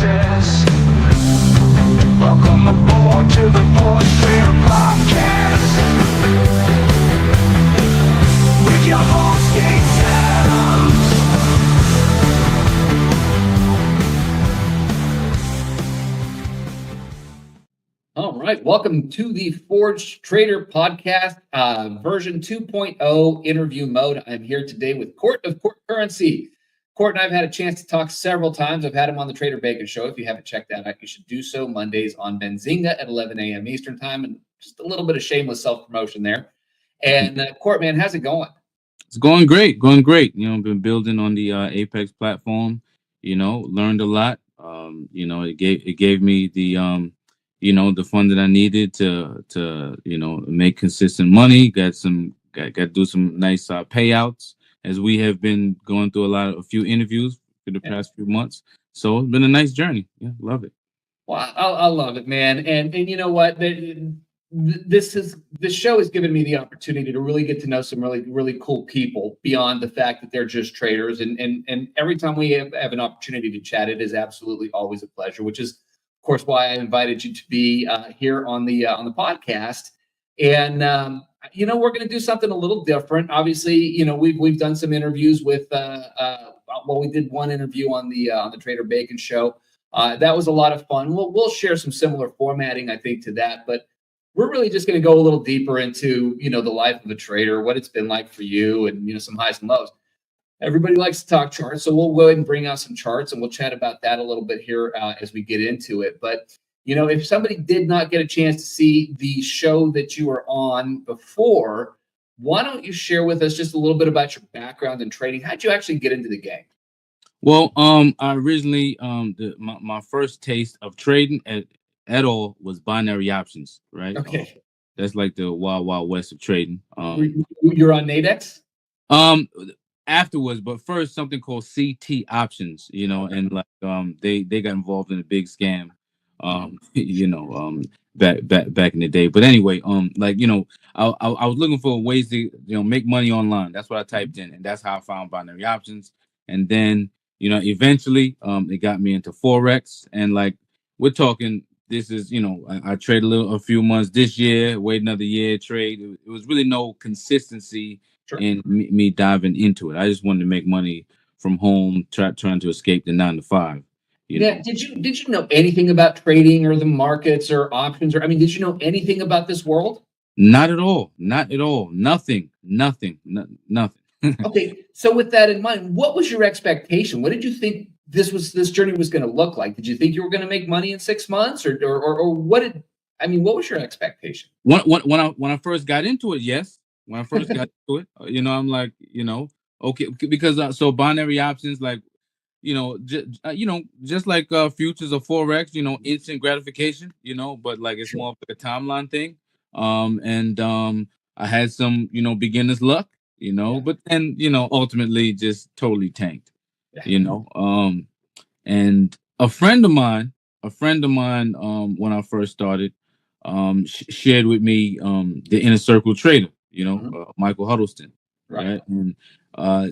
success. Welcome aboard to the Forex Trader Podcast with your host, Gates Adams. All right, welcome to the Forex Trader Podcast, version 2.0 interview mode. I'm here today with Court of Court Currency. Court and I have had a chance to talk several times. I've had him on the Trader Bacon Show. If you haven't checked that out, you should do so Mondays on Benzinga at 11 a.m. Eastern Time, and just a little bit of shameless self-promotion there. And Court, man, how's it going? It's going great, going great. Been building on the Apex platform. Learned a lot. It gave me the the fund that I needed to make consistent money. Got to do some nice payouts, as we have been going through a few interviews for the past few months. So it's been a nice journey. Yeah, love it. Well, I love it, man. And you know what? This show has given me the opportunity to really get to know some really cool people beyond the fact that they're just traders. And every time we have an opportunity to chat, it is absolutely always a pleasure, which is, of course, why I invited you to be here on the podcast. And we're going to do something a little different. Obviously, we've done some interviews with. We did one interview on the Trader Bacon Show. That was a lot of fun. We'll share some similar formatting, I think, to that. But we're really just going to go a little deeper into the life of a trader, what it's been like for you, and some highs and lows. Everybody likes to talk charts, so we'll go ahead and bring out some charts, and we'll chat about that a little bit here as we get into it. But if somebody did not get a chance to see the show that you were on before, why don't you share with us just a little bit about your background in trading? How'd you actually get into the game? Well, I originally my first taste of trading at all was binary options, right? Okay. That's like the wild west of trading. You're on Nadex? Afterwards, but first something called CT options, and like they got involved in a big scam, back in the day. But anyway, I was looking for ways to make money online. That's what I typed in, and that's how I found binary options. And then eventually it got me into Forex, and like we're talking, this is I trade a few months this year, wait another year, trade. It was really no consistency. Sure. In me diving into it. I just wanted to make money from home, trying to escape the 9 to 5. Yeah. Did you know anything about trading or the markets or options? Did you know anything about this world? Not at all. Not at all. Nothing. Okay. So with that in mind, what was your expectation? What did you think this journey was going to look like? Did you think you were going to make money in 6 months, or what was your expectation? When I first got into it, yes. When I first got to it, I'm like, okay, because so binary options, like, just like futures or Forex, instant gratification, but like it's more of like a timeline thing. I had some, beginner's luck, but then, ultimately just totally tanked, and a friend of mine, when I first started, shared with me the Inner Circle Trader. Michael Huddleston, right? And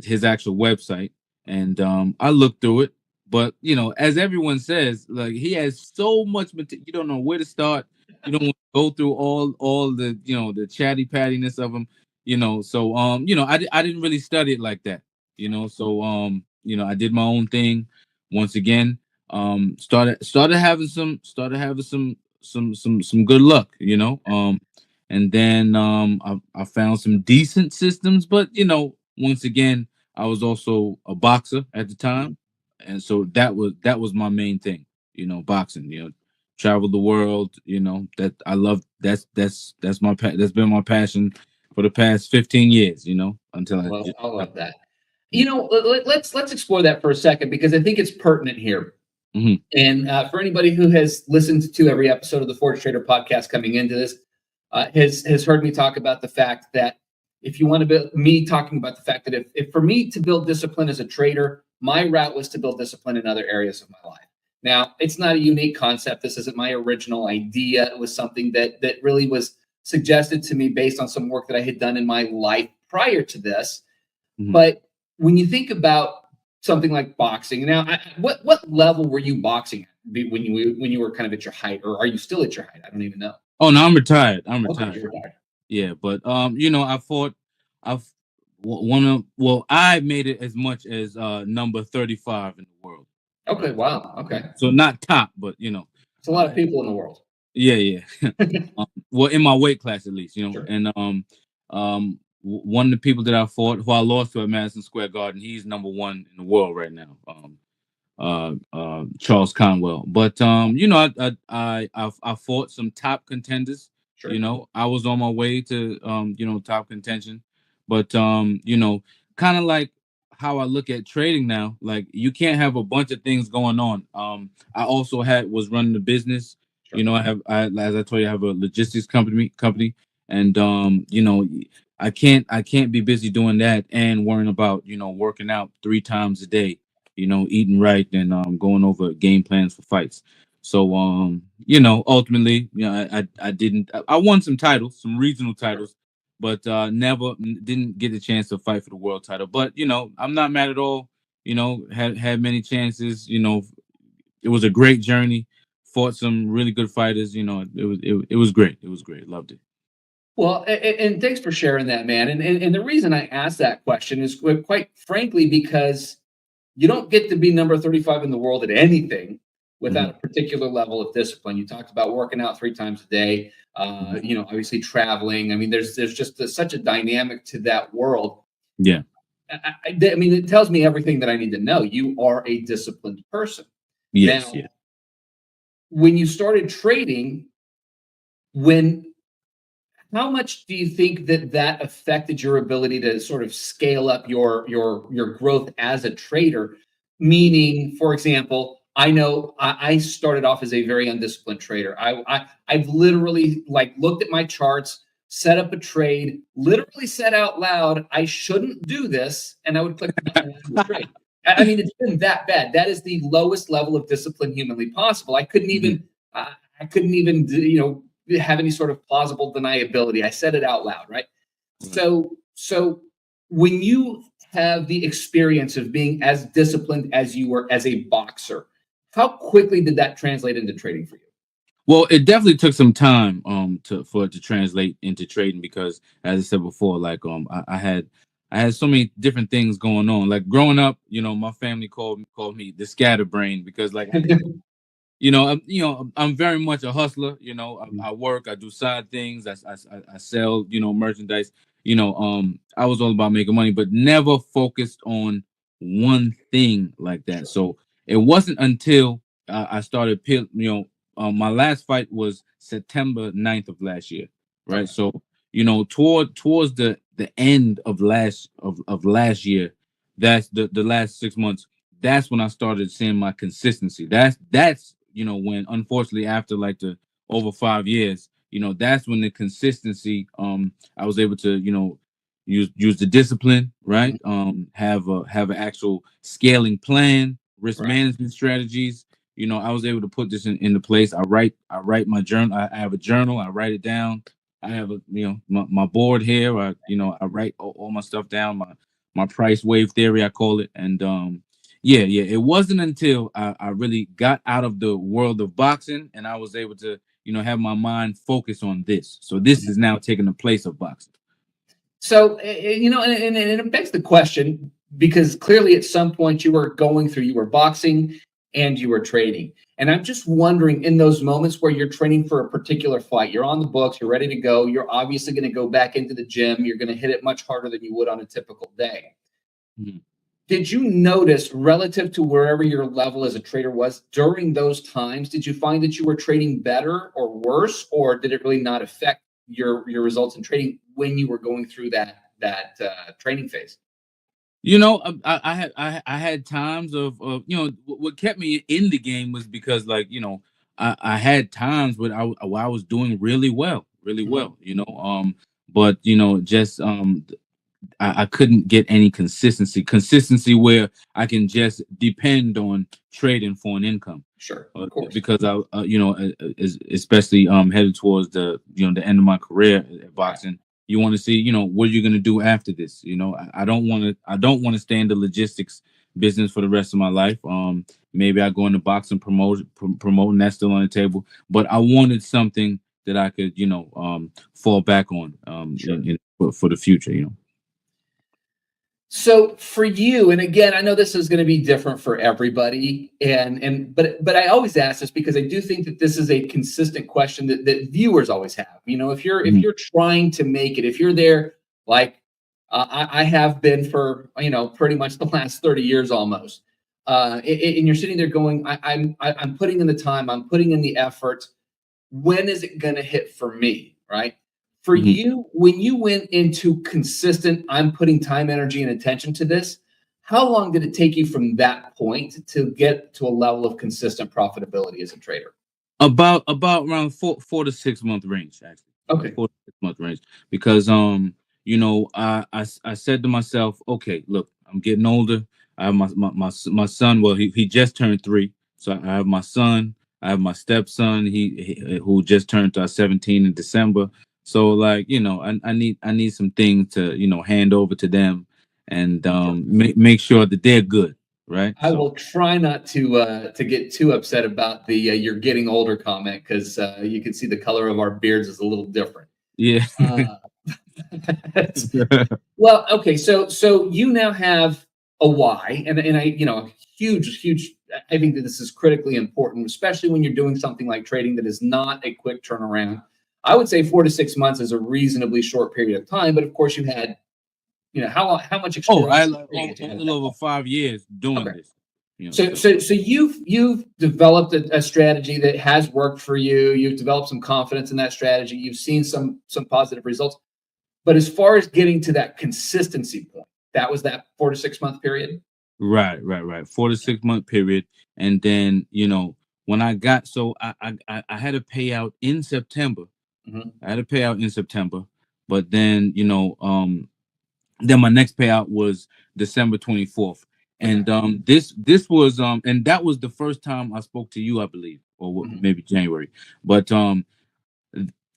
his actual website. And I looked through it, but as everyone says, like he has so much material, you don't know where to start. You don't want to go through all the the chatty pattiness of them, So I didn't really study it like that, So I did my own thing. Once again, started having some good luck, And then I found some decent systems, but once again, I was also a boxer at the time, and so that was my main thing, boxing. Travel the world, that I love. That's been my passion for the past 15 years, until I love that. Let's explore that for a second, because I think it's pertinent here. Mm-hmm. And for anybody who has listened to every episode of the Forex Trader Podcast coming into this, has heard me talk about the fact that if you want to build, me talking about the fact that if for me to build discipline as a trader, my route was to build discipline in other areas of my life. Now, it's not a unique concept. This isn't my original idea. It was something that really was suggested to me based on some work that I had done in my life prior to this. Mm-hmm. But when you think about something like boxing. Now, what level were you boxing at when you were kind of at your height, or are you still at your height? I don't even know. Oh no, I'm retired. I'm Okay, retired. you're retired. Yeah, but I fought. I've one of well, I made it as much as number 35 in the world. Okay, Right. wow. Okay, So not top, but it's a lot of people in the world. yeah, yeah. Well, in my weight class at least, Sure. and one of the people that I fought, who I lost to at Madison Square Garden, he's number one in the world right now. Charles Conwell. But I fought some top contenders. Sure. I was on my way to top contention. But kind of like how I look at trading now, like you can't have a bunch of things going on. I also was running the business. Sure. As I told you, I have a logistics company, and I can't be busy doing that and worrying about working out 3 times a day, eating right and going over game plans for fights. So ultimately, I won some titles, some regional titles, but never didn't get a chance to fight for the world title. But I'm not mad at all. Had many chances. It was a great journey. Fought some really good fighters. It was great. It was great. Loved it. Well, and thanks for sharing that, man. And the reason I asked that question is quite frankly because you don't get to be number 35 in the world at anything without a particular level of discipline. You talked about working out 3 times a day, obviously traveling. I mean, there's just such a dynamic to that world. Yeah. I mean, it tells me everything that I need to know. You are a disciplined person. Yes. Now, Yeah. when you started trading, when how much do you think that affected your ability to sort of scale up your growth as a trader? Meaning, for example, I know I started off as a very undisciplined trader. I've literally like looked at my charts, set up a trade, literally said out loud, I shouldn't do this, and I would click the button and end the trade. I mean, it's been that bad. That is the lowest level of discipline humanly possible. I couldn't even have any sort of plausible deniability. I said it out loud, right? So when you have the experience of being as disciplined as you were as a boxer, how quickly did that translate into trading for you? Well, it definitely took some time for it to translate into trading because, as I said before, like I had so many different things going on. Like growing up, my family called me the scatterbrain because like I'm very much a hustler. I work, I do side things, I sell, merchandise. I was all about making money, but never focused on one thing like that. Sure. So it wasn't until I started, my last fight was September 9th of last year, right? Okay. So towards the end of last year, that's the last 6 months. That's when I started seeing my consistency. That's when unfortunately after like the over 5 years, that's when the consistency I was able to use the discipline, right? Have an actual scaling plan, risk Right. management strategies. I was able to put this into place. I write my journal. I have a journal. I write it down. I have my board here. I write all my stuff down. My price wave theory, I call it. And yeah. It wasn't until I really got out of the world of boxing and I was able to, have my mind focus on this. So this is now taking the place of boxing. So, and it begs the question because clearly at some point you were boxing and you were trading. And I'm just wondering in those moments where you're training for a particular fight, you're on the books, you're ready to go, you're obviously going to go back into the gym, you're going to hit it much harder than you would on a typical day. Mhm. Did you notice relative to wherever your level as a trader was during those times, did you find that you were trading better or worse, or did it really not affect your results in trading when you were going through that training phase? I had times of what kept me in the game was because like I had times where I was doing really well, really Mhm. well. But just I couldn't get any consistency where I can just depend on trading for an income. Sure, of course. Because especially headed towards the end of my career at Right. boxing, you want to see what are you going to do after this. I don't want to stay in the logistics business for the rest of my life. Maybe I go into boxing promoting. That's still on the table. But I wanted something that I could, fall back on Sure. for the future. So for you, and again, I know this is going to be different for everybody, but I always ask this because I do think that this is a consistent question that viewers always have. If you're trying to make it, if you're there, like I have been for pretty much the last 30 years almost, and you're sitting there going, I'm putting in the time, I'm putting in the effort. When is it going to hit for me, right? For Mhm. you, when you went into consistent, I'm putting time, energy, and attention to this, how long did it take you from that point to get to a level of consistent profitability as a trader? About around 4 to 6 month range, actually. Okay. 4 to 6 month range. Because I said to myself, okay, look, I'm getting older. I have my son. Well, he just turned 3. So I have my son, I have my stepson, he who just turned 17 in December. So like, I need some things to, hand over to them and make sure that they're good, right? I So will try not to get too upset about the "you're getting older" comment because you can see the color of our beards is a little different. yeah. Uh, well, okay, so you now have a why, and I, huge. I think that this is critically important, especially when you're doing something like trading that is not a quick turnaround. I would say 4 to 6 months is a reasonably short period of time, but of course you had, how much Oh, I experience like a little over 5 years doing Okay. this. So you've developed a strategy that has worked for you. You've developed some confidence in that strategy. You've seen some positive results. But as far as getting to that consistency point, that was that 4 to 6 month period. Right. 4 to 6 month period, and then when I got I had a payout in September. Mhm. I had a payout in September, but then then my next payout was December 24th, Okay. and this was and that was the first time I spoke to you, I believe, or Mhm. maybe January, but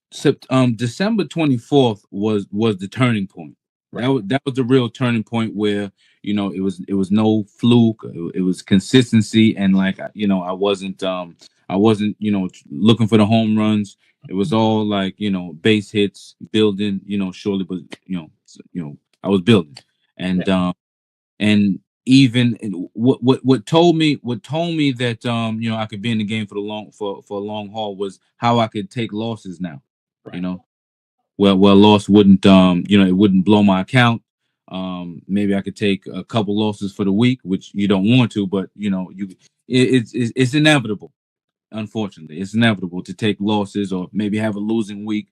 December 24th was the turning point. That Right. was the real turning point where it was no fluke. It was consistency, and like I wasn't looking for the home runs. It was all like base hits, building. Surely, but I was building, and Yeah. and even what told me that I could be in the game for the long for a long haul was how I could take losses now. you Right. know well, loss wouldn't it wouldn't blow my account. Maybe I could take a couple losses for the week, which you don't want to, but it's inevitable. Unfortunately, it's inevitable to take losses or maybe have a losing week.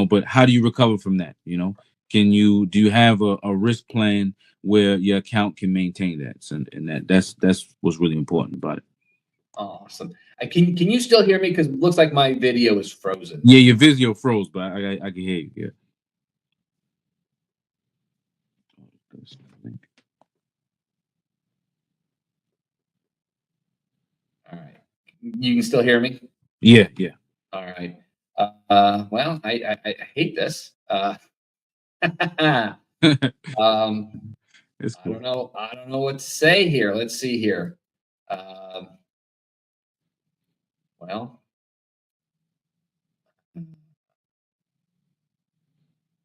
But how do you recover from that? Do you have a risk plan where your account can maintain that? And that's what's really important about it. Awesome. Can you still hear me? Because it looks like my video is frozen. Yeah, your video froze, but I can hear you. Yeah. All right. You can still hear me? Yeah. All right. Well, I hate this. Um, It's I don't cool. know. I don't know what to say here. Let's see here. Um, well,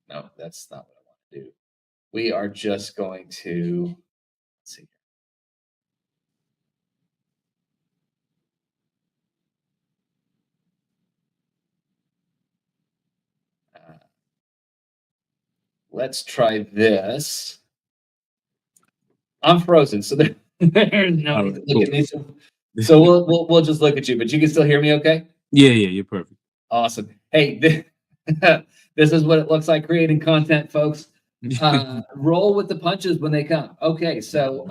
no, that's not what I want to do. We are just going to let's see. Uh, let's try this. I'm frozen, so there's no All need right, to look cool. at me. So we'll just look at you, but you can still hear me, okay? Yeah, you're perfect. Awesome. Hey, this is what it looks like creating content, folks. Roll with the punches when they come. Okay, so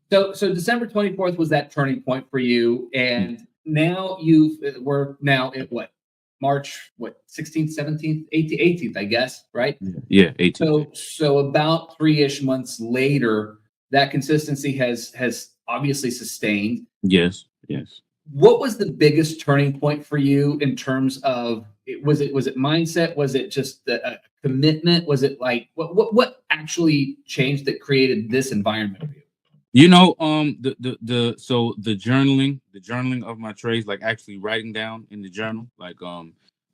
December 24th was that turning point for you, and now we're now at what? March, what, 16th, 17th, 18th, I guess, right? Yeah, 18. So about 3-ish months later, that consistency has obviously sustained. Yes. What was the biggest turning point for you in terms of was it mindset? Was it just a commitment? Was it like what actually changed that created this environment for you? You know, the journaling of my trades, like actually writing down in the journal, like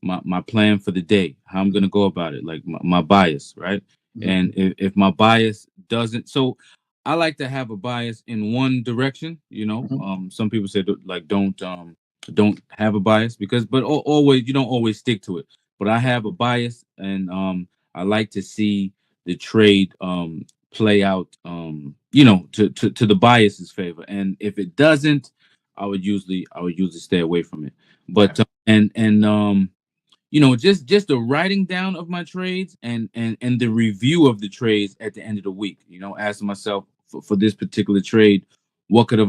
my plan for the day, how I'm gonna go about it, like my bias, right? Mhm. And if my bias doesn't, so I like to have a bias in one direction. You know, Mhm. some people say like don't have a bias because, but always you don't always stick to it. But I have a bias, and I like to see the trade play out, to the bias's favor. And if it doesn't, I would usually stay away from it. Right. But just the writing down of my trades, and the review of the trades at the end of the week. Asking myself for this particular trade, what could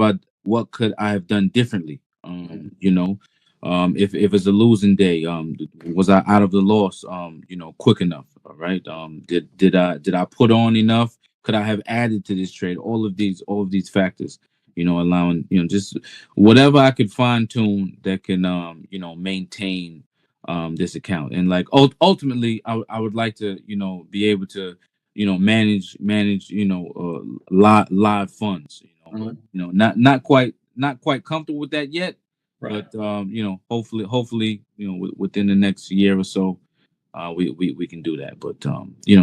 I have done differently? If it's a losing day, was I out of the loss, quick enough? All right. Did I put on enough? Could I have added to this trade? All of these factors, allowing, just whatever I could fine tune that can, maintain this account. And like ultimately, I would like to, be able to, manage, live funds, but Mhm. not quite comfortable with that yet. Right. But hopefully, within the next year or so, we can do that. But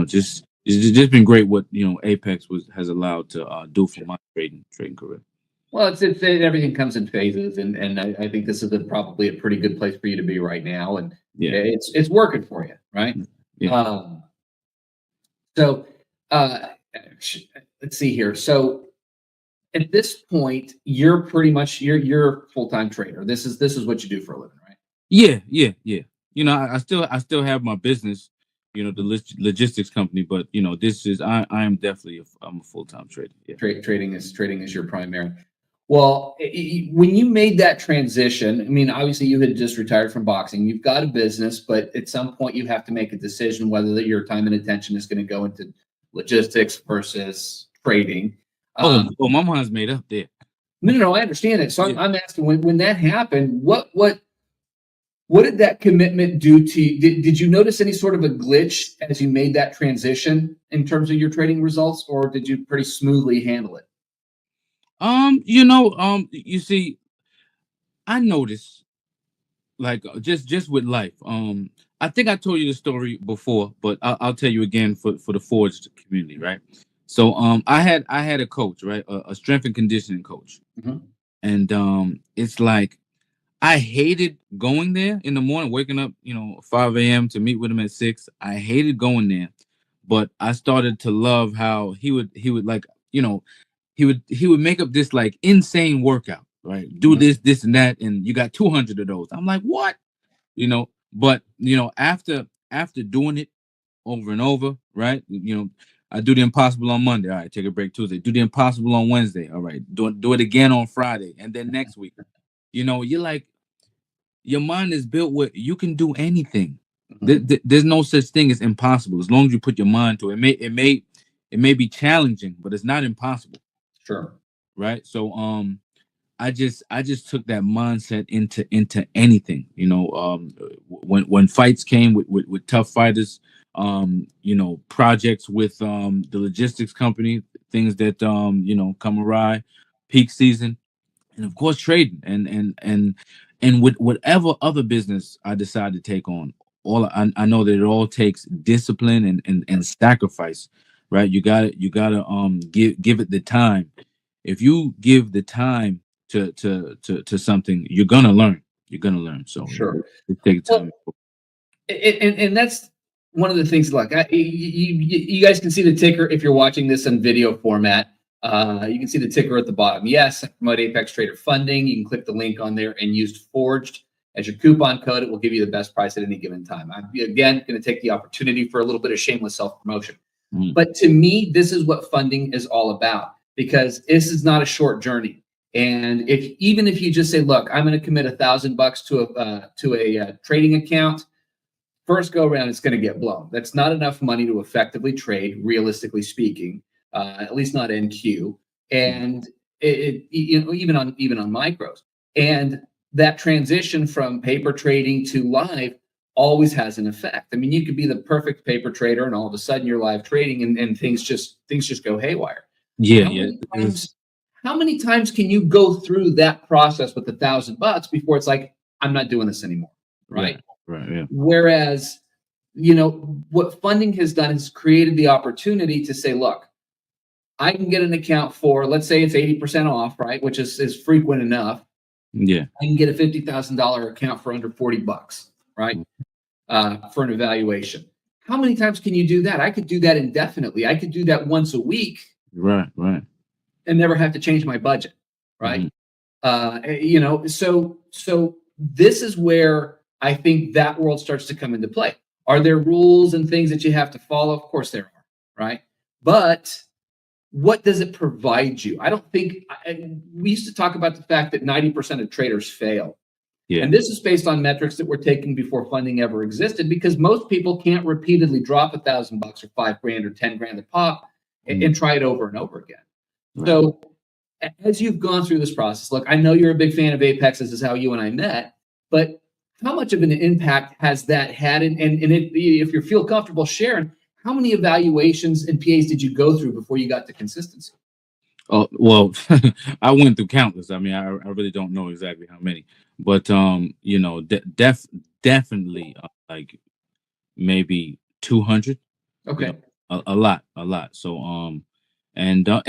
just it's just been great what Apex has allowed to do for my trading career. Well, everything comes in phases, and I think this is probably a pretty good place for you to be right now, and Yeah, it's working for you, right? yeah. Um, so uh, sh- let's see here. So at this point, you're pretty much you're a full time trader. This is what you do for a living, right? Yeah, yeah, yeah. I still have my business, the logistics company, but I am definitely I'm a full-time trader. Yeah. Trading is your primary. Well, when you made that transition, I mean, obviously you had just retired from boxing. You've got a business, but at some point you have to make a decision whether that your time and attention is going to go into logistics versus trading. Oh, Um, oh, my mind's made up there. no, no, no, I understand it. So Yeah. I'm asking when that happened, what did that commitment do to you? Did you notice any sort of a glitch as you made that transition in terms of your trading results, or did you pretty smoothly handle it? You see, I noticed, like, just with life. I think I told you the story before, but I'll tell you again for the forged community, right? So I had a coach, right, a strength and conditioning coach, Mhm. and it's like I hated going there in the morning, waking up, 5 a.m. to meet with him at 6. I hated going there, but I started to love how he would like, he would make up this like insane workout, right? Do Mhm. this, and that, and you got 200 of those. I'm like, what? But after doing it over and over, right? I do the impossible on Monday. All right, take a break Tuesday. Do the impossible on Wednesday. All right, do it again on Friday, and then next week. You're like, your mind is built where you can do anything. Mhm. There's no such thing as impossible as long as you put your mind to it. It may be challenging, but it's not impossible, Sure. right? So I just took that mindset into anything. When fights came with tough fighters, projects with the logistics company, things that come awry, peak season, and of course trading, and with whatever other business I decide to take on. I know that it all takes discipline and sacrifice, right? You gotta give it the time. If you give the time to something, you're gonna learn. So Sure. it takes Well, time. and that's one of the things. Like, you guys can see the ticker if you're watching this in video format. You can see the ticker at the bottom. Yes, I promote Apex Trader Funding. You can click the link on there and use Forged as your coupon code. It will give you the best price at any given time. I'm again going to take the opportunity for a little bit of shameless self promotion. Mm. But to me, this is what funding is all about, because this is not a short journey. And even if you just say, "Look, I'm going to commit $1,000 to a trading account," first go around, it's going to get blown. That's not enough money to effectively trade, realistically speaking, at least not NQ, Mm. and even on micros. And that transition from paper trading to live always has an effect. I mean, you could be the perfect paper trader and all of a sudden you're live trading and things just go haywire. Yeah, How yeah. many times how many times can you go through that process with $1,000 before it's like, I'm not doing this anymore? Right. Right. Yeah. Whereas, what funding has done is created the opportunity to say, look, I can get an account for, let's say it's 80% off, right? Which is frequent enough. Yeah. I can get a $50,000 account for under $40, right? For an evaluation. How many times can you do that? I could do that indefinitely. I could do that once a week. Right. Right. And never have to change my budget, right? So this is where I think that world starts to come into play. Are there rules and things that you have to follow? Of course there are, right? But what does it provide you? I don't think we used to talk about the fact that 90% of traders fail. Yeah. And this is based on metrics that were taken before funding ever existed, because most people can't repeatedly drop $1,000 or $5,000 or 10 grand a pop and try it over and over again. Right. So as you've gone through this process, look, I know you're a big fan of Apex. This is how you and I met, but how much of an impact has that had? And if you feel comfortable sharing, how many evaluations and PAs did you go through before you got to consistency? Oh, well, I went through countless. I mean, I really don't know exactly how many, but definitely like maybe 200. Okay. A lot. So and it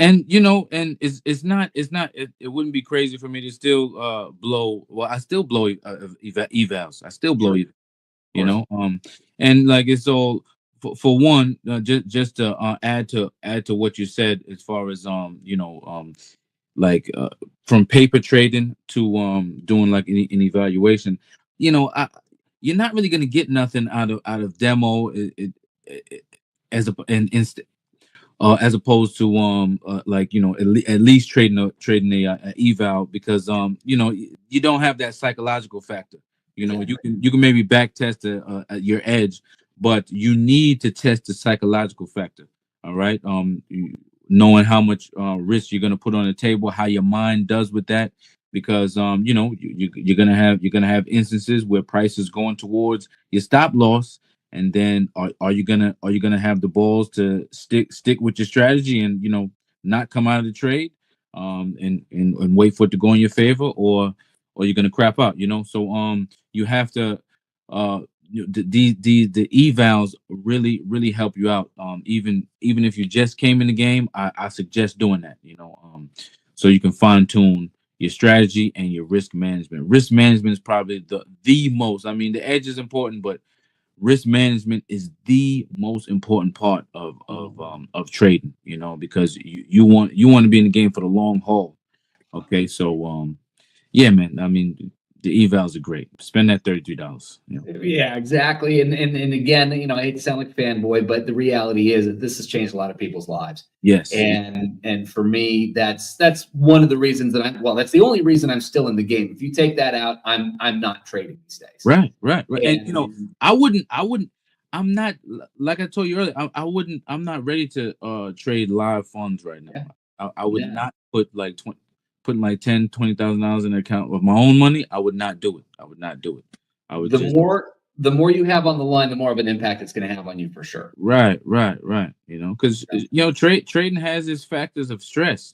wouldn't be crazy for me to still blow. Well, I still blow evals. I still blow, Sure. and like it's all for one, just to add to what you said as far as like from paper trading to doing like an evaluation. You're not really gonna get nothing out of demo as as opposed to like at least trading a eval, because you don't have that psychological factor. You can maybe back test your edge, but you need to test the psychological factor. All right. Knowing how much risk you're going to put on the table, how your mind does with that, because you're going to have instances where price is going towards your stop loss, and then are you gonna have the balls to stick with your strategy and not come out of the trade, and wait for it to go in your favor, or you're gonna crap out, so you have to the evals really help you out, even if you just came in the game. I suggest doing that, so you can fine tune your strategy and your risk management. Risk management is probably the most. I mean, the edge is important, but risk management is the most important part of trading, because you want to be in the game for the long haul. Okay, so yeah, man. I mean, the evals are great. Spend that $33. Yeah, exactly. And again, I hate to sound like a fanboy, but the reality is that this has changed a lot of people's lives. Yes. And for me, that's one of the reasons that that's the only reason I'm still in the game. If you take that out, I'm not trading these days. Right. And I wouldn't. I'm not, like I told you earlier. I'm not ready to trade live funds right now. Yeah. I would not put like $10,000-$20,000 in an account with my own money. I would not do it. I would the more you have on the line, the more of an impact it's going to have on you, for sure. Right. Because trading has its factors of stress.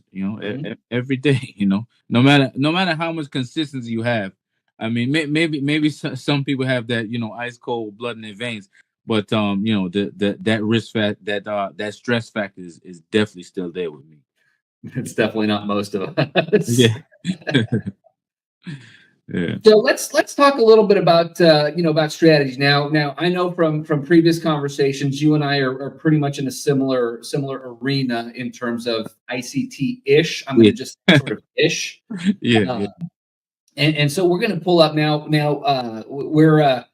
Every day. No matter how much consistency you have. I mean, maybe some people have that ice cold blood in their veins, but that risk that stress factor is definitely still there with me. It's definitely not most of us. Yeah. Yeah. So let's talk a little bit about about strategies. Now I know from previous conversations, you and I are pretty much in a similar arena in terms of ICT-ish. I'm going to just sort of ish. Yeah. And so we're going to pull up now. We're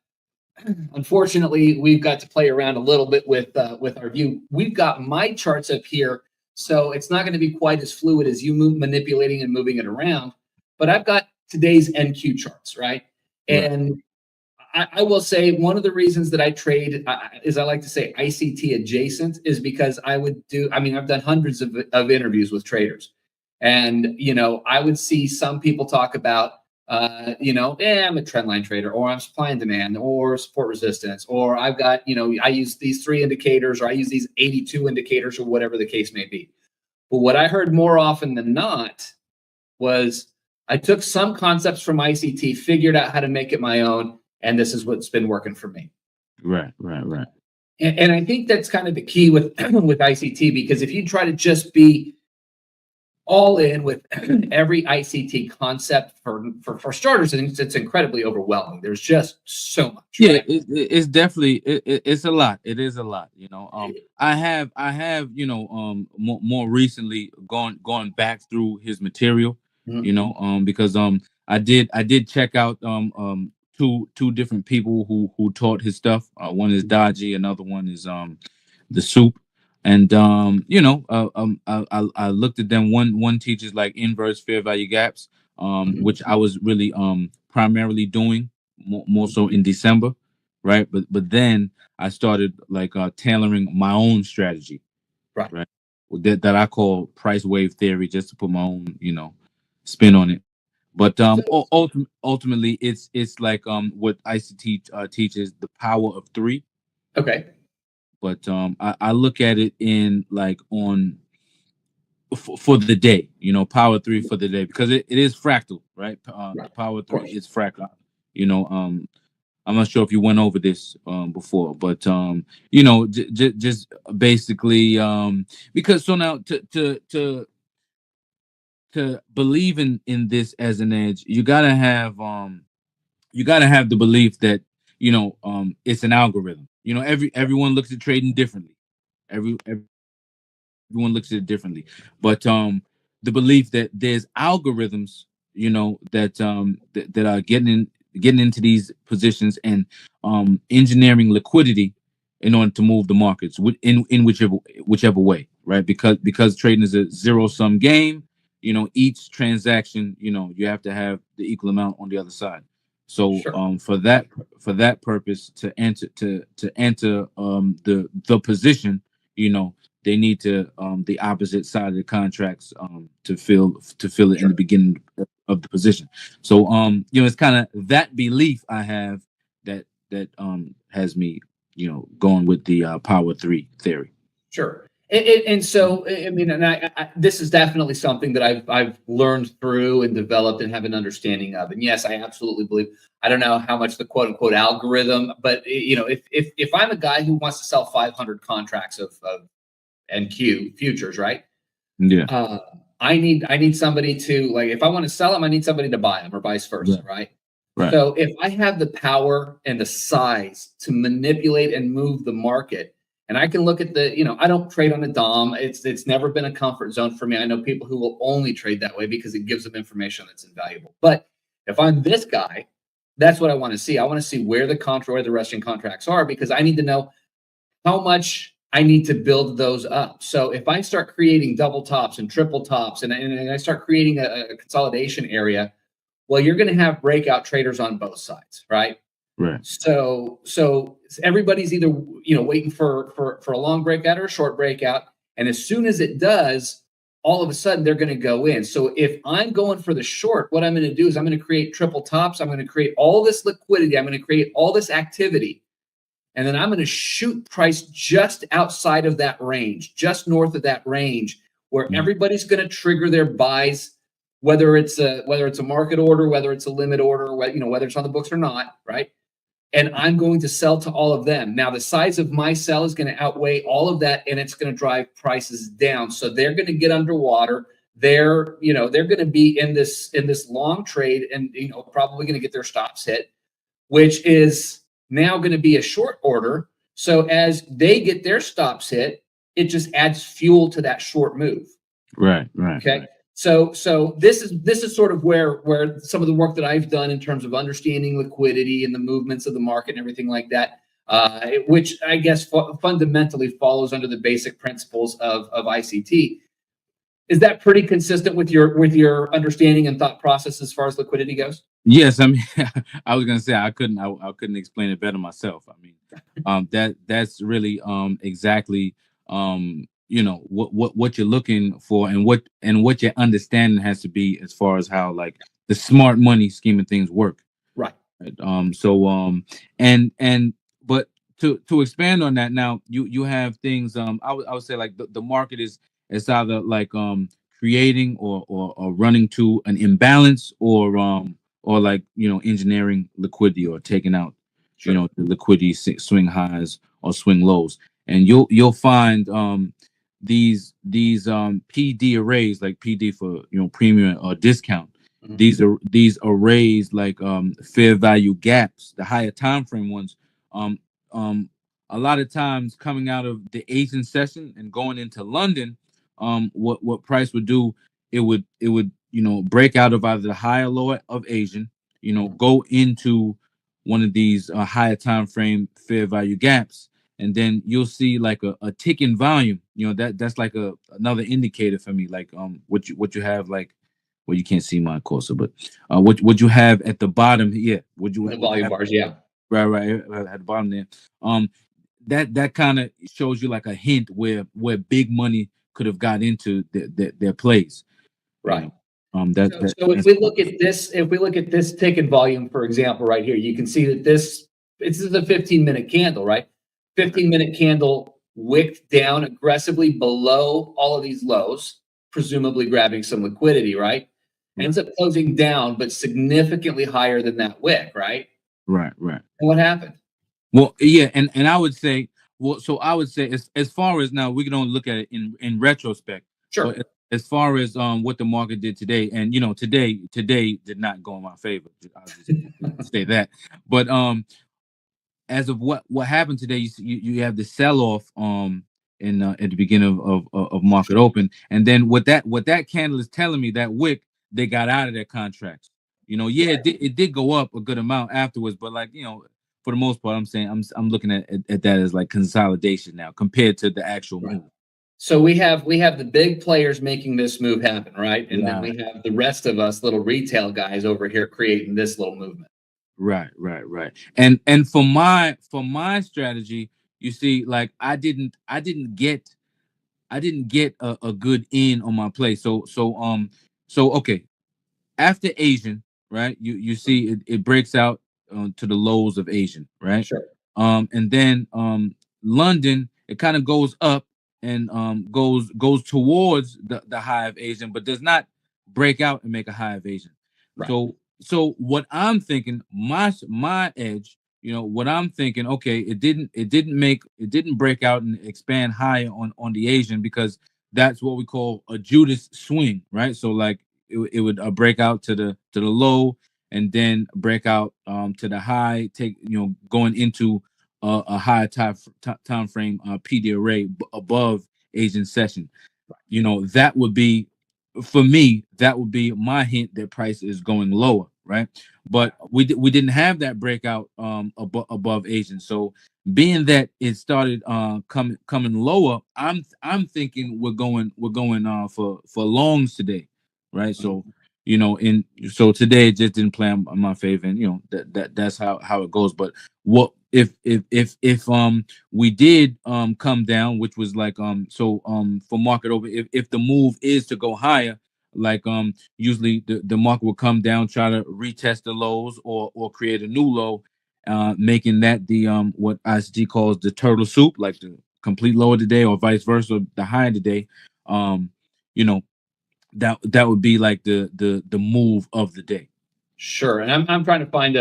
unfortunately, we've got to play around a little bit with our view. We've got my charts up here, so it's not going to be quite as fluid as you manipulating and moving it around. But I've got today's NQ charts, right? And I will say one of the reasons that I trade is I like to say ICT adjacent is because I've done hundreds of interviews with traders, and I would see some people talk about I'm a trend line trader, or I'm supply and demand, or support resistance, or I've got, I use these 3 indicators, or I use these 82 indicators, or whatever the case may be. But what I heard more often than not was I took some concepts from ICT, figured out how to make it my own, and this is what's been working for me. Right. And I think that's kind of the key with with ICT, because if you try to just be all in with every ICT concept for starters, and it's incredibly overwhelming. There's just so much. Yeah, Right? it's definitely it's a lot. It is a lot. I have more recently gone back through his material. Because I did check out two different people who taught his stuff. One is Dodgy, another one is the Soup. And I looked at them. One teaches like inverse fair value gaps, which I was really primarily doing more so in December, right? But then I started like tailoring my own strategy, Right. right? That I call price wave theory, just to put my own spin on it. But ultimately, it's like what ICT teaches, the power of three. Okay. But I look at it in like on for the day, power three for the day, because it is fractal, right? Right. Power Of three course. is fractal. I'm not sure if you went over this before, but just basically because so now to believe in this as an edge, you gotta have the belief that it's an algorithm. Everyone looks at trading differently. Everyone looks at it differently, but the belief that there's algorithms, that are getting into these positions and engineering liquidity in order to move the markets in whichever way, right? Because trading is a zero sum game. Each transaction, you have to have the equal amount on the other side. So Sure. for that purpose, to enter the position, they need to the opposite side of the contracts to fill it in the beginning of the position. So it's kind of that belief I have that has me going with the power three theory. Sure. And so, I mean, and this is definitely something that I've learned through and developed and have an understanding of. And yes, I absolutely believe. I don't know how much the quote unquote algorithm, but if I'm a guy who wants to sell 500 contracts of NQ futures, right? Yeah. I need somebody to, like, if I want to sell them, I need somebody to buy them, or vice versa, right? Right. So if I have the power and the size to manipulate and move the market, and I can look at I don't trade on a DOM. It's never been a comfort zone for me. I know people who will only trade that way because it gives them information that's invaluable. But if I'm this guy, that's what I want to see. I want to see where the resting contracts are, because I need to know how much I need to build those up. So if I start creating double tops and triple tops, and I start creating a consolidation area, well, you're going to have breakout traders on both sides, right? Right. So everybody's either waiting for a long breakout or a short breakout, and as soon as it does, all of a sudden they're going to go in. So if I'm going for the short, what I'm going to do is I'm going to create triple tops. I'm going to create all this liquidity. I'm going to create all this activity. And then I'm going to shoot price just outside of that range, just north of that range, where everybody's going to trigger their buys, whether it's a market order, whether it's a limit order, whether it's on the books or not, right? And I'm going to sell to all of them. Now, the size of my sell is going to outweigh all of that, and it's going to drive prices down. So they're going to get underwater. They're going to be in this long trade, and probably going to get their stops hit, which is now going to be a short order. So as they get their stops hit, it just adds fuel to that short move. Right. Okay. Right. So this is sort of where some of the work that I've done in terms of understanding liquidity and the movements of the market and everything like that, which I guess fundamentally follows under the basic principles of ICT. Is that pretty consistent with your understanding and thought process as far as liquidity goes? Yes, I mean, I was gonna say I couldn't explain it better myself. I mean, that's really exactly what you're looking for, and what your understanding has to be as far as how like the smart money scheme of things work. Right. Right? And but to expand on that, now you have things. I would say like the market is, it's either like creating or running to an imbalance, or like, engineering liquidity or taking out, Sure. the liquidity swing highs or swing lows. And you'll find these PD arrays, like PD for, premium or discount. Mhm. These arrays, like fair value gaps, the higher time frame ones, um um a lot of times coming out of the Asian session and going into London, what price would do, it would break out of either the higher lower of Asian, Mhm. go into one of these higher time frame fair value gaps, and then you'll see like a tick in volume. That's like another indicator for me, like what you have, like, well, you can't see my cursor, but what you have at the bottom, yeah, The what you volume have, bars, yeah. right at the bottom there. That kind of shows you like a hint where big money could have got into their plays. you Right. know that So, that so that's if we look at this ticket volume, for example, right here, you can see that this is a 15-minute candle, right? 15-minute candle wicked down aggressively below all of these lows, presumably grabbing some liquidity, right? right Ends up closing down, but significantly higher than that wick, right? right. And what happened? Well, yeah, and I would say, well, so I would say, as far as, now we can only look at it in retrospect, but Sure. as far as what the market did today, and today did not go in my favor. I'll just say that. But as of what happened today, you have the sell off in at the beginning of market open, and then what that candle is telling me, that wick, they got out of their contracts. Yeah, it did go up a good amount afterwards, but like, for the most part, I'm saying I'm looking at that as like consolidation now compared to the actual Right. move. So we have the big players making this move happen, right? And then Right, we have the rest of us little retail guys over here creating this little movement. right. And for my strategy, you see, like I didn't get a good in on my play. So okay, after Asian, right? You see it breaks out to the lows of Asian, right? Sure. And then London, it kind of goes up and goes towards the high of Asian, but does not break out and make a high of Asian. Right. So what I'm thinking, my edge, what I'm thinking, okay, it didn't break out and expand higher on the Asian, because that's what we call a Judas swing, right? So like it would break out to the low, and then break out to the high, take, going into a higher time frame PD array above Asian session. That would be, for me, that would be my hint that price is going lower, right? But we didn't have that breakout above Asian. So being that it started coming lower, I'm thinking we're going for longs today, right? So, Mhm. in so today it just didn't play on my favor, and that's how it goes. But what if we did come down, which was like, for market over, if the move is to go higher, like usually the market will come down, try to retest the lows, or create a new low, making that the what ICG calls the turtle soup, like the complete low of the day, or vice versa, the high of the day. um you know that would be like the move of the day. Sure. And I'm trying to find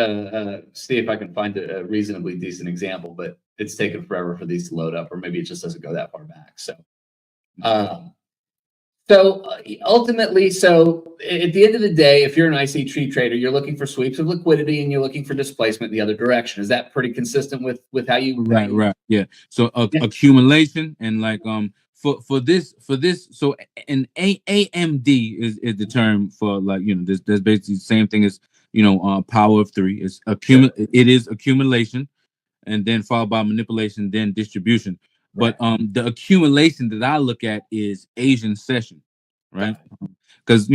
see if I can find a reasonably decent example, but it's taken forever for these to load up, or maybe it just doesn't go that far back. Um, ultimately, at the end of the day, if you're an IC trader, you're looking for sweeps of liquidity and you're looking for displacement in the other direction. Is that pretty consistent with how you? Right, yeah. So Yeah. accumulation, and like for this, so an AMD is the term for, like, there's basically the same thing as, power of three. Sure. It is accumulation, and then followed by manipulation, then distribution. But Right. the accumulation that I look at is Asian session, right? Got it. Because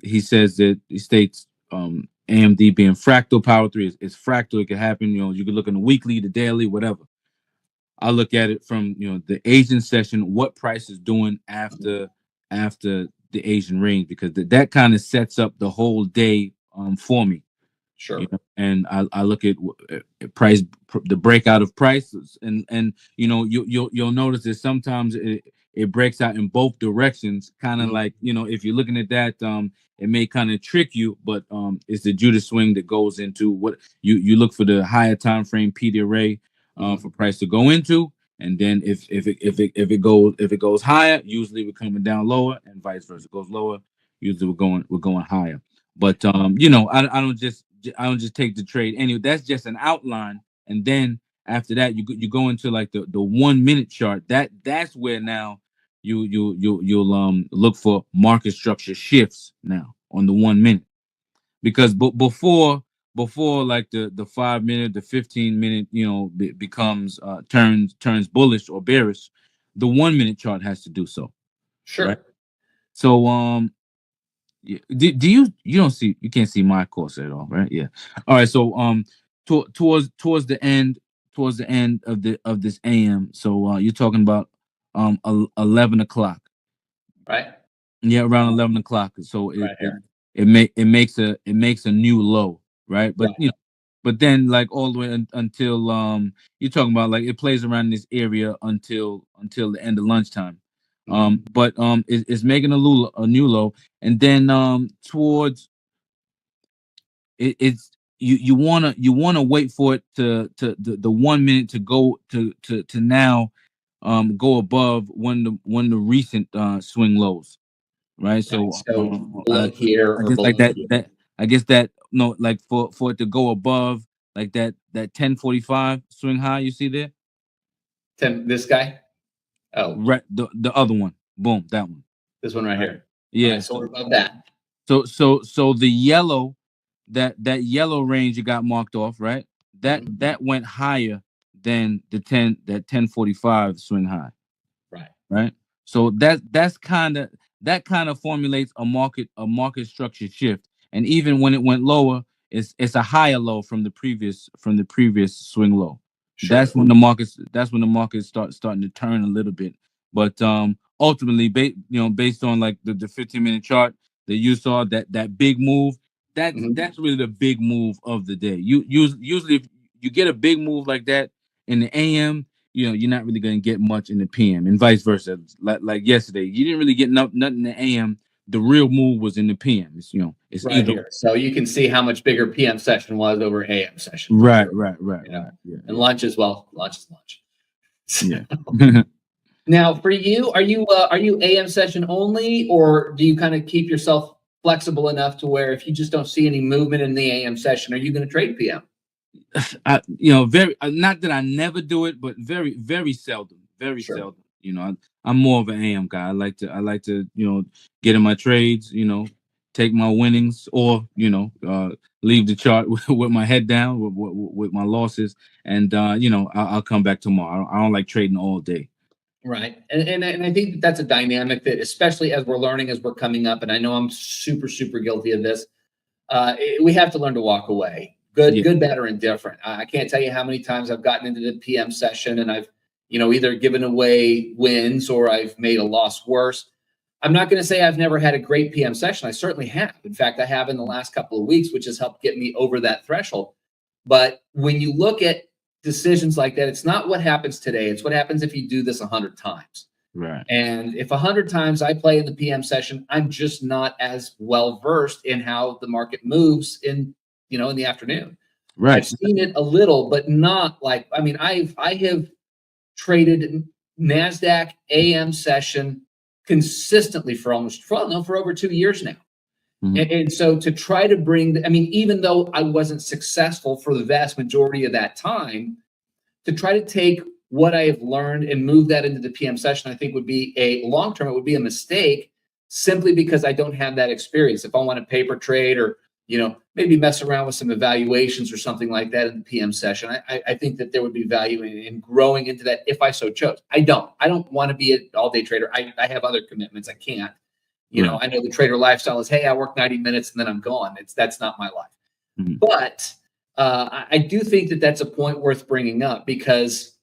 he says that, he states AMD being fractal, power three is fractal. It can happen. You can look in the weekly, the daily, whatever. I look at it from, the Asian session, what price is doing after the Asian range, because that kind of sets up the whole day for me. Sure. You know, and I look at price, the breakout of prices, and you'll notice that sometimes it breaks out in both directions, kind of like, if you're looking at that, it may kind of trick you, but it's the Judas swing that goes into what you look for, the higher time frame P to array for price to go into, and then if it goes higher, usually we're coming down lower, and vice versa. It goes lower, usually we're going higher. But I don't just take the trade anyway. That's just an outline, and then after that, you go into like the 1 minute chart. That's where now you'll look for market structure shifts now on the 1 minute, because before like the 5 minute, the 15 minute, becomes turns bullish or bearish, the 1 minute chart has to do so. Sure. Right? So yeah. Do you don't see, you can't see my course at all, right? Yeah. All right. So towards the end of this AM. So you're talking about 11 o'clock. Right. Yeah, around 11 o'clock. So Right here. it makes a new low, right? But but then like all the way until you're talking about like it plays around this area until the end of lunchtime. But it's making a new low, and then towards it's you wanna wait for it to the 1 minute to go to now go above the recent swing lows, right? So below here I or guess like below here. that I guess that no, like for it to go above like that 1045 swing high you see there, This guy. Oh, right? The other one, boom, that one. this one right Right. here. All Yeah. right, so we're above that. So the yellow, that yellow range you got marked off, right? That went higher than the 1045 swing high, Right. right? So that kind of formulates a market structure shift. And even when it went lower, it's a higher low from the previous swing low. Sure. That's when the market starting to turn a little bit. But ultimately, based on like the 15-minute chart that you saw, that big move, that's really the big move of the day. Usually if you get a big move like that in the AM, you're not really going to get much in the PM, and vice versa. Like yesterday, you didn't really get nothing in the AM. The real move was in the PM. It's right either here. So you can see how much bigger PM session was over AM session. right, Sure. right. Yeah. And lunch as well. Lunch is lunch. Yeah. Now, for you, are you AM session only, or do you kind of keep yourself flexible enough to where if you just don't see any movement in the AM session, are you going to trade PM? Very not that I never do it, but very, very seldom. Very Sure. seldom. I'm more of an AM guy. I like to get in my trades. Take my winnings, or leave the chart with my head down with my losses, and I'll come back tomorrow. I don't like trading all day. Right. And I think that's a dynamic that, especially as we're learning, as we're coming up, and I know I'm super, super guilty of this, we have to learn to walk away. Good, bad, or indifferent. I can't tell you how many times I've gotten into the PM session and I've, either given away wins or I've made a loss worse. I'm not going to say I've never had a great PM session. I certainly have. In fact, I have in the last couple of weeks, which has helped get me over that threshold. But when you look at decisions like that, it's not what happens today. It's what happens if you do this 100 times. Right. And if 100 times I play in the PM session, I'm just not as well versed in how the market moves in the afternoon. Right. I've seen it a little, but not like, I have traded NASDAQ AM session consistently for over 2 years now. And so to try to bring, even though I wasn't successful for the vast majority of that time, to try to take what I have learned and move that into the PM session, I think would be it would be a mistake, simply because I don't have that experience. If I want to paper trade or, maybe mess around with some evaluations or something like that in the PM session, I think that there would be value in growing into that if I so chose. I don't want to be an all-day trader. I have other commitments. I can't. I know the trader lifestyle is, hey, I work 90 minutes and then I'm gone. That's not my life. But I do think that that's a point worth bringing up, because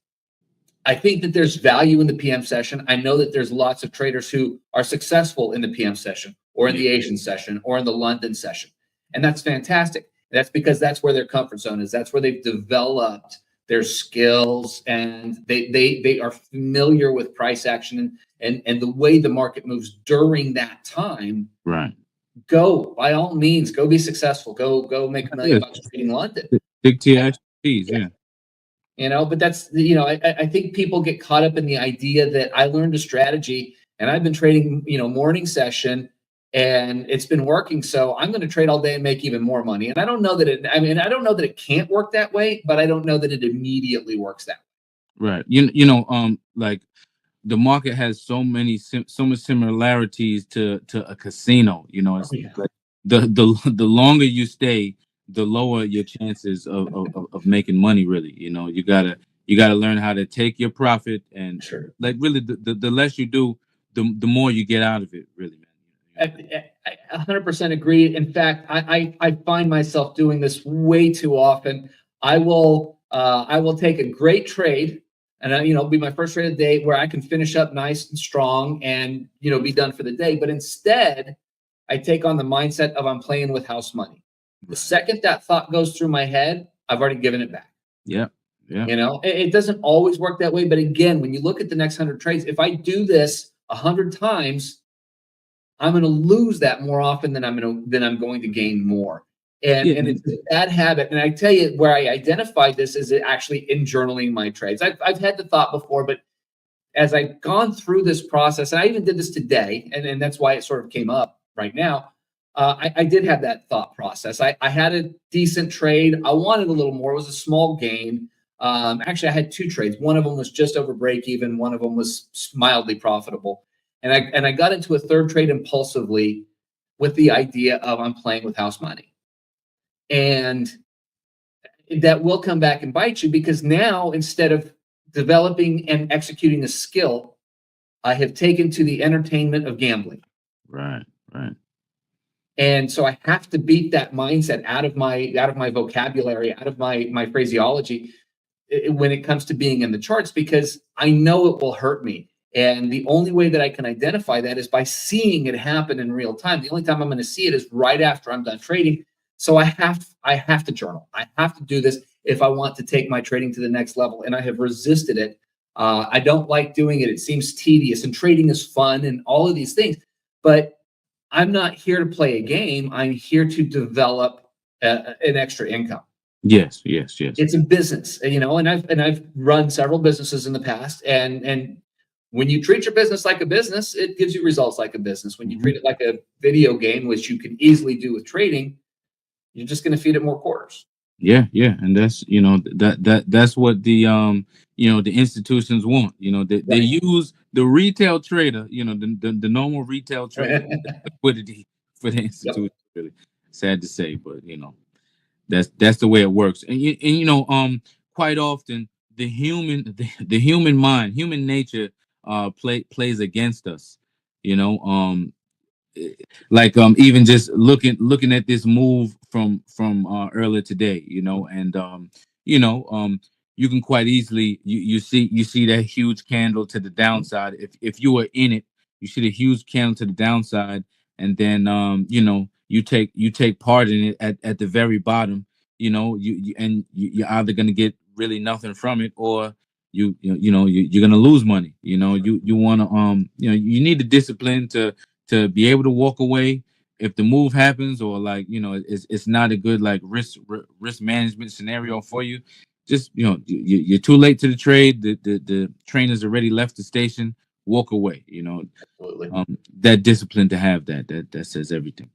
I think that there's value in the PM session. I know that there's lots of traders who are successful in the PM session or in the Asian session or in the London session. And that's fantastic. That's because that's where their comfort zone is. That's where they've developed their skills, and they are familiar with price action and the way the market moves during that time. Right. Go, by all means, go be successful. Go make $1 million trading London. Stick to your expertise, yeah. You know, but that's, you know, I think people get caught up in the idea that I learned a strategy and I've been trading, you know, morning session and it's been working. So I'm going to trade all day and make even more money. And I don't know that I don't know that it can't work that way, but I don't know that it immediately works that way. Right. Like the market has so much similarities to a casino, you know, it's like the longer you stay, the lower your chances of making money, really. You know, you gotta learn how to take your profit, and like really the less you do, the more you get out of it, really, man. I 100% agree. In fact, I find myself doing this way too often. I will take a great trade, and you know, be my first trade of the day where I can finish up nice and strong and, you know, be done for the day. But instead, I take on the mindset of I'm playing with house money. The second that thought goes through my head, I've already given it back. Yeah. Yeah. You know, it doesn't always work that way. But again, when you look at the next 100 trades, if I do this 100 times, I'm going to lose that more often than I'm going to gain more. And it's a bad habit. And I tell you where I identified this is actually in journaling my trades. I've had the thought before, but as I've gone through this process, and I even did this today, and that's why it sort of came up right now. I did have that thought process. I had a decent trade. I wanted a little more. It was a small gain. Actually, I had two trades. One of them was just over break even. One of them was mildly profitable. And I got into a third trade impulsively with the idea of I'm playing with house money. And that will come back and bite you, because now instead of developing and executing a skill, I have taken to the entertainment of gambling. Right. And so I have to beat that mindset out of my vocabulary, out of my phraseology when it comes to being in the charts, because I know it will hurt me. And the only way that I can identify that is by seeing it happen in real time. The only time I'm going to see it is right after I'm done trading. So I have to journal. I have to do this if I want to take my trading to the next level. And I have resisted it. I don't like doing it. It seems tedious, and trading is fun and all of these things. But I'm not here to play a game. I'm here to develop an extra income. Yes. It's a business, you know, and I've run several businesses in the past, and when you treat your business like a business, it gives you results like a business. When you treat it like a video game, which you can easily do with trading, you're just going to feed it more quarters. Yeah, and that's, you know, that's what the you know, the institutions want. You know, they use the retail trader, you know, the normal retail trader liquidity for the institution. Really sad to say, but you know, that's the way it works. And you know, quite often the human mind, human nature plays against us, you know. Like even just looking at this move from earlier today, you know, and you know, you can quite easily you see that huge candle to the downside. If you were in it, you see the huge candle to the downside, and then you know, you take part in it at the very bottom. You know, you're either gonna get really nothing from it, or you're gonna lose money. You know, you want to you know, you need the discipline to be able to walk away if the move happens, or like, you know, it's not a good like risk management scenario for you. Just, you know, you're too late to the trade. The trainer's already left the station. Walk away. You know, absolutely. That discipline to have that says everything.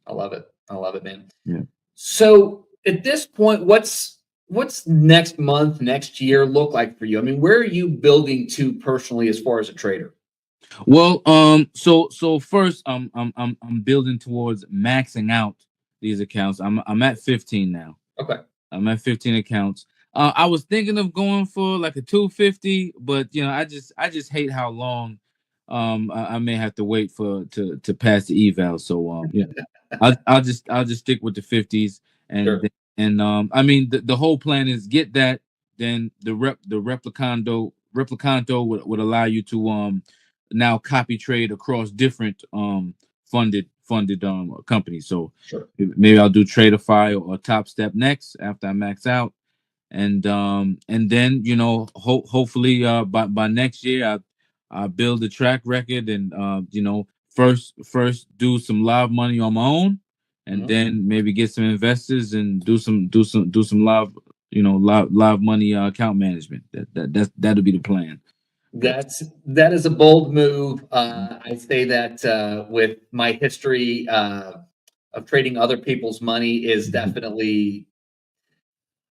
I love it, man. Yeah. So at this point, what's next month, next year look like for you? I mean, where are you building to personally as far as a trader? Well, so first, I'm building towards maxing out these accounts. I'm at 15 now. Okay. I'm at 15 accounts. I was thinking of going for like a 250, but you know, I just hate how long I may have to wait to pass the eval. So yeah, I'll just stick with the 50s, and sure. I mean the whole plan is get that, then the replicando Replicanto would allow you to now copy trade across different funded companies. So Sure. maybe I'll do Traderfy or Top Step next after I max out, and then hopefully by next year I build a track record, and first do some live money on my own, and then maybe get some investors and do some live live money account management. That'll be the plan. That is a bold move. I say that with my history of trading other people's money is definitely.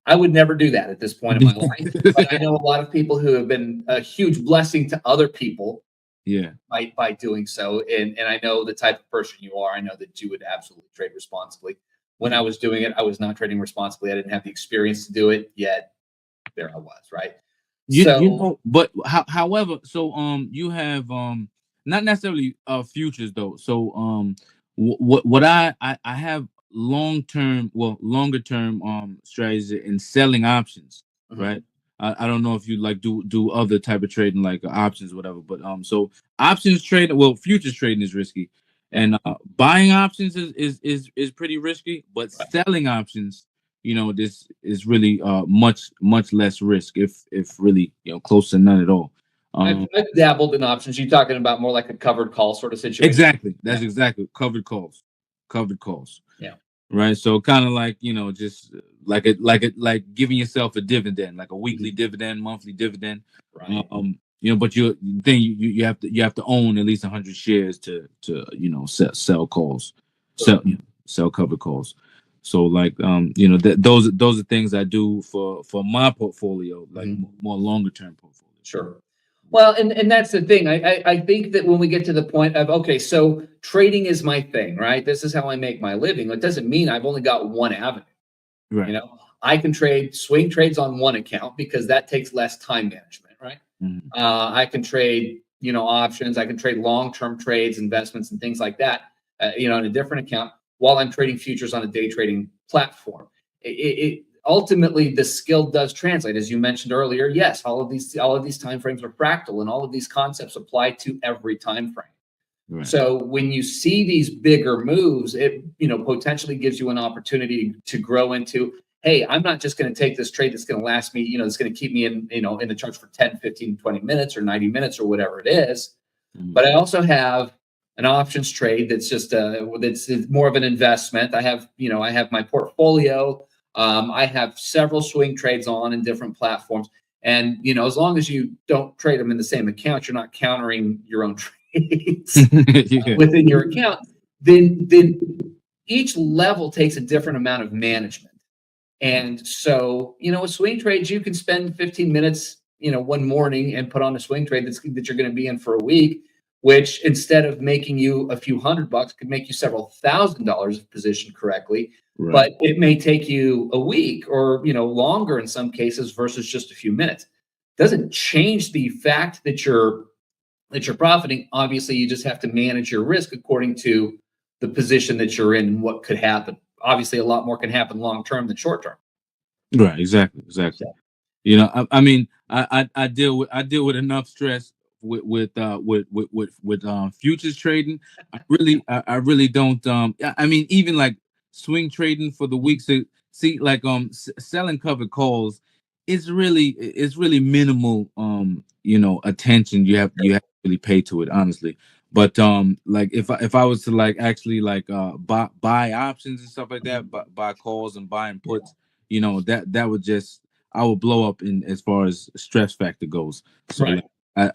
I would never do that at this point in my life, but I know a lot of people who have been a huge blessing to other people. Yeah. By doing so, and I know the type of person you are. I know that you would absolutely trade responsibly. When I was doing it, I was not trading responsibly. I didn't have the experience to do it yet. There I was, right? But however, so you have not necessarily futures though. So what I have longer term strategies in selling options, right? I don't know if you like do other type of trading like options, whatever. But so options trading, well, futures trading is risky, and buying options is pretty risky. But selling options, this is really much less risk, if really close to none at all. I've dabbled in options. You're talking about more like a covered call sort of situation. Exactly. That's exactly covered calls. Yeah. Right. So kind of like just like giving yourself a dividend, like a weekly dividend, monthly dividend. Right. But you have to own at least 100 shares to sell calls, sell covered calls. So like those are things I do for my portfolio, like more longer term portfolio. Sure. Well, and that's the thing. I think that when we get to the point of, okay, so trading is my thing, right? This is how I make my living. It doesn't mean I've only got one avenue. Right. I can trade swing trades on one account because that takes less time management, right? I can trade, options. I can trade long-term trades, investments, and things like that, in a different account while I'm trading futures on a day trading platform. It ultimately, the skill does translate, as you mentioned earlier. Yes, all of these time frames are fractal, and all of these concepts apply to every time frame. Right. So when you see these bigger moves, it potentially gives you an opportunity to grow into, hey, I'm not just going to take this trade that's going to last me, it's going to keep me in the charts for 10, 15, 20 minutes or 90 minutes or whatever it is. But I also have an options trade that's just that's more of an investment. I have my portfolio. I have several swing trades on in different platforms. And, as long as you don't trade them in the same account, you're not countering your own trades within your account, then each level takes a different amount of management. And so, with swing trades, you can spend 15 minutes, one morning and put on a swing trade that you're going to be in for a week, which instead of making you a few $100 could make you several $1,000s if positioned correctly. Right. But it may take you a week or longer in some cases versus just a few minutes. Doesn't change the fact that you're profiting. Obviously, you just have to manage your risk according to the position that you're in and what could happen. Obviously, a lot more can happen long term than short term. Right. Exactly. I mean, I deal with enough stress with futures trading. I really don't. I mean, even like swing trading for the weeks. See, like selling covered calls is really minimal. Attention you have to really pay to it, honestly. But like if I was to like actually like buy options and stuff like that, buy calls and buying puts, that would just, I would blow up in as far as stress factor goes. So right.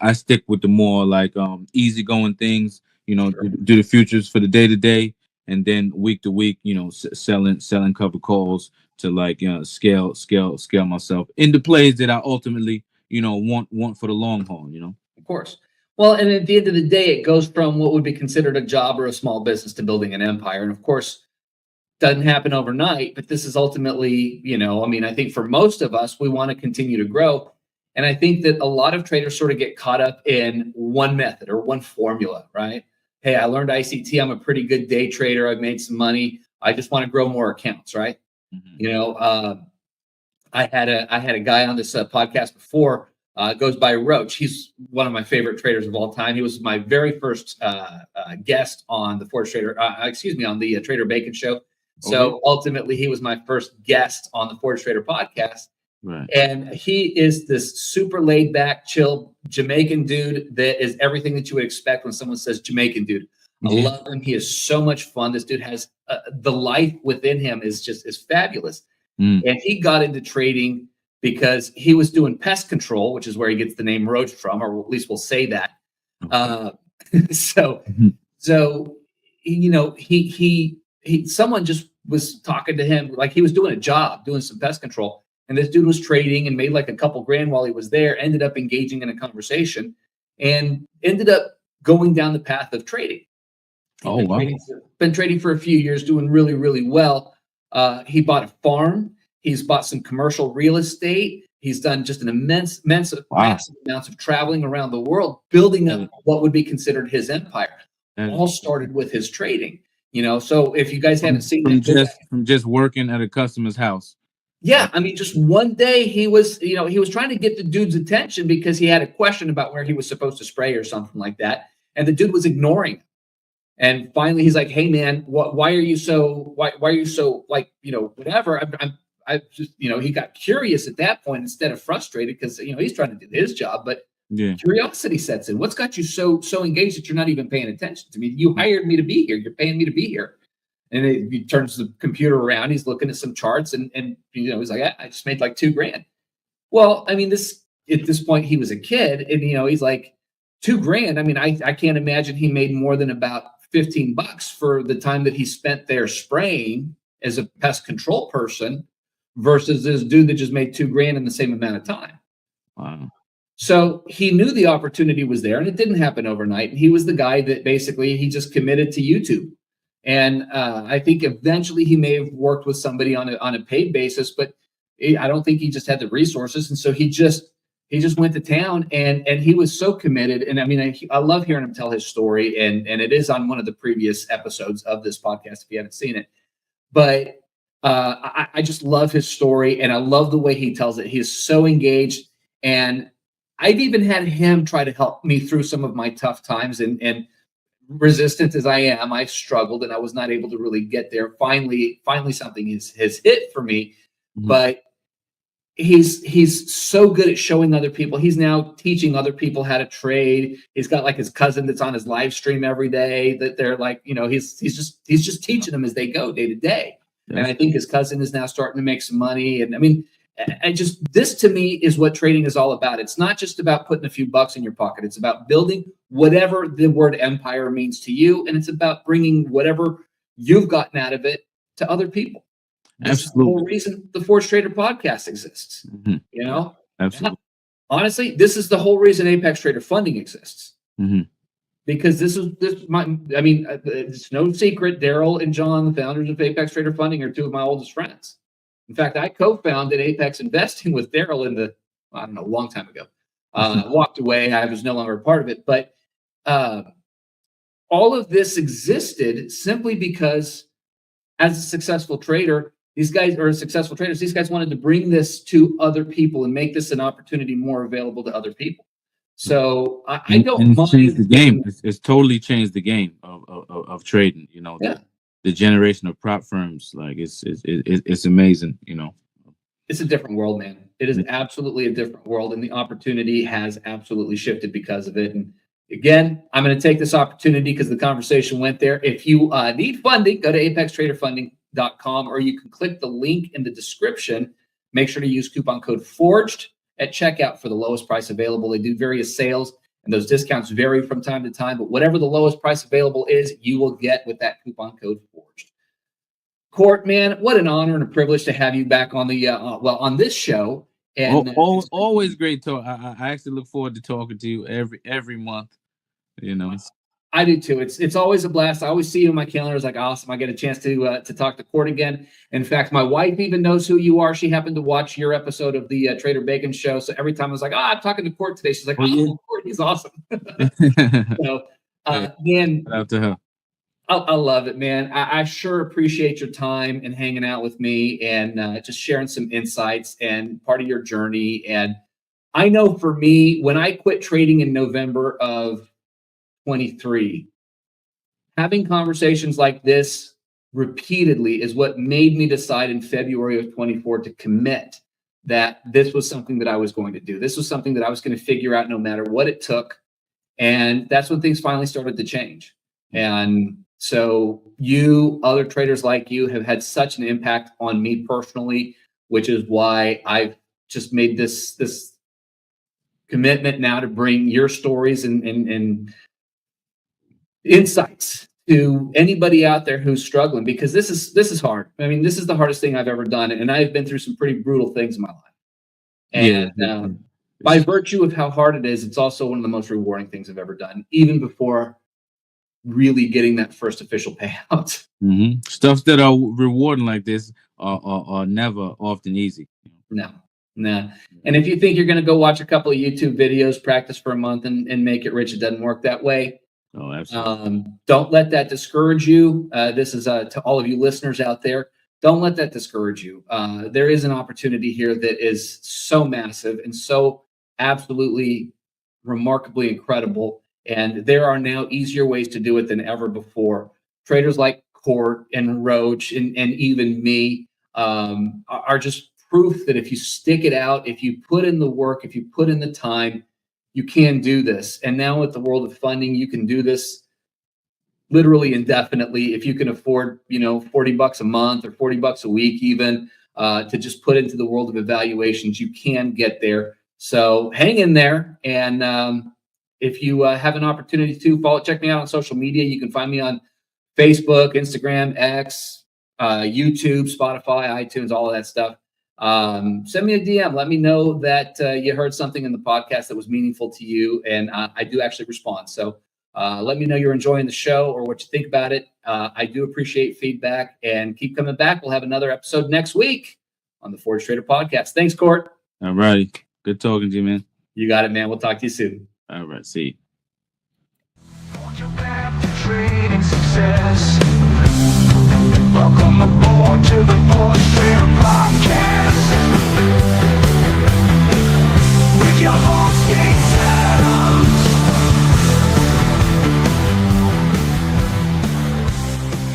I stick with the more like easygoing things, do the futures for the day to day, and then week to week, selling cover calls to like scale myself into plays that I ultimately want for the long haul. Of course. Well, and at the end of the day, it goes from what would be considered a job or a small business to building an empire. And of course, doesn't happen overnight, but this is ultimately, I think for most of us, we want to continue to grow. And I think that a lot of traders sort of get caught up in one method or one formula, right? Hey, I learned ICT. I'm a pretty good day trader. I've made some money. I just want to grow more accounts, right? I had a guy on this podcast before goes by Roach. He's one of my favorite traders of all time. He was my very first guest on the Forex Trader, on the Trader Bacon show. So ultimately, he was my first guest on the Forex Trader podcast. Right. And he is this super laid back, chill Jamaican dude that is everything that you would expect when someone says Jamaican dude. I love him. He is so much fun. This dude has the life within him is fabulous. And he got into trading because he was doing pest control, which is where he gets the name Roach from, or at least we'll say that. So you know, someone just was talking to him like he was doing a job, doing some pest control, and this dude was trading and made like a couple grand while he was there. Ended up engaging in a conversation, and ended up going down the path of trading. Been trading for a few years, doing really, really well. He bought a farm. He's bought some commercial real estate. He's done just an massive amounts of traveling around the world, building up what would be considered his empire. All started with his trading. You know, so if you guys haven't seen from just working at a customer's house. Yeah, I mean, just one day he was trying to get the dude's attention because he had a question about where he was supposed to spray or something like that, and the dude was ignoring him. And finally, he's like, "Hey, man, why are you so like, you know, whatever?" I just, you know, he got curious at that point instead of frustrated because, you know, he's trying to do his job, but curiosity sets in. What's got you so engaged that you're not even paying attention to me? You hired me to be here. You're paying me to be here. And he turns the computer around. He's looking at some charts, and you know, he's like, I just made like $2,000. Well, I mean, at this point he was a kid, and you know, he's like, $2,000. I mean, I can't imagine he made more than about $15 for the time that he spent there spraying as a pest control person versus this dude that just made $2,000 in the same amount of time. Wow. So he knew the opportunity was there, and it didn't happen overnight. And he was the guy that basically he just committed to YouTube. And I think eventually he may have worked with somebody on a paid basis, but I don't think he just had the resources. And so he just went to town, and he was so committed. And I mean, I love hearing him tell his story, and it is on one of the previous episodes of this podcast if you haven't seen it. But I just love his story, and I love the way he tells it. He is so engaged, and I've even had him try to help me through some of my tough times, and resistant as I am, I struggled and I was not able to really get there. Finally something has hit for me, but he's so good at showing other people. He's now teaching other people how to trade. He's got like his cousin that's on his live stream every day that they're like, you know, he's just teaching them as they go day to day. Yes. And I think his cousin is now starting to make some money. And I mean, this to me is what trading is all about. It's not just about putting a few bucks in your pocket. It's about building whatever the word empire means to you. And it's about bringing whatever you've gotten out of it to other people. This is the whole reason the Forex Trader podcast exists. You know, absolutely. Honestly, this is the whole reason Apex Trader Funding exists. Because I mean, it's no secret. Daryl and John, the founders of Apex Trader Funding, are two of my oldest friends. In fact, I co-founded Apex Investing with Daryl a long time ago. Walked away. I was no longer a part of it. But all of this existed simply because as a successful trader, these guys wanted to bring this to other people and make this an opportunity more available to other people. So I don't mind. Changed the game. It's totally changed the game of trading. You know, the generation of prop firms, like it's amazing. You know, it's a different world, man. It is absolutely a different world, and the opportunity has absolutely shifted because of it. And again, I'm going to take this opportunity because the conversation went there. If you need funding, go to apextraderfunding.com, or you can click the link in the description. Make sure to use coupon code FORGED at checkout for the lowest price available. They do various sales, and those discounts vary from time to time, but whatever the lowest price available is, you will get with that coupon code FORGED. Court, man, what an honor and a privilege to have you back on the on this show. And always great talk. I actually look forward to talking to you every month. You know, I do too. It's always a blast. I always see you in my calendar. It's like, awesome. I get a chance to talk to Court again. In fact, my wife even knows who you are. She happened to watch your episode of the Trader Bacon show. So every time I was like, I'm talking to Court today. She's like, Court, he's awesome. So, man, shout out to her. I love it, man. I sure appreciate your time and hanging out with me and just sharing some insights and part of your journey. And I know for me, when I quit trading in November of 23, having conversations like this repeatedly is what made me decide in February of 24 to commit that this was something that I was going to do. This was something that I was going to figure out no matter what it took. And that's when things finally started to change. And so you, other traders like you, have had such an impact on me personally, which is why I've just made this commitment now to bring your stories and insights to anybody out there who's struggling, because this is hard. I mean, this is the hardest thing I've ever done, and I've been through some pretty brutal things in my life. And by virtue of how hard it is, it's also one of the most rewarding things I've ever done, even before really getting that first official payout. Mm-hmm. Stuff that are rewarding like this are never often easy. No. And if you think you're going to go watch a couple of YouTube videos, practice for a month, and make it rich, it doesn't work that way. Oh, absolutely. Don't let that discourage you. This is to all of you listeners out there. Don't let that discourage you. There is an opportunity here that is so massive and so absolutely remarkably incredible. And there are now easier ways to do it than ever before. Traders like Court and Roach and even me are just proof that if you stick it out, if you put in the work, if you put in the time, you can do this. And now with the world of funding, you can do this literally indefinitely. If you can afford, $40 a month or $40 a week, even to just put into the world of evaluations, you can get there. So hang in there. And if you have an opportunity to check me out on social media. You can find me on Facebook, Instagram, X, YouTube, Spotify, iTunes, all of that stuff. Send me a DM. Let me know that you heard something in the podcast that was meaningful to you, and I do actually respond. So let me know you're enjoying the show or what you think about it. I do appreciate feedback, and keep coming back. We'll have another episode next week on the Forex Trader Podcast. Thanks, Court. All righty. Good talking to you, man. You got it, man. We'll talk to you soon. All right. See you. On your path to trading success. Welcome aboard to the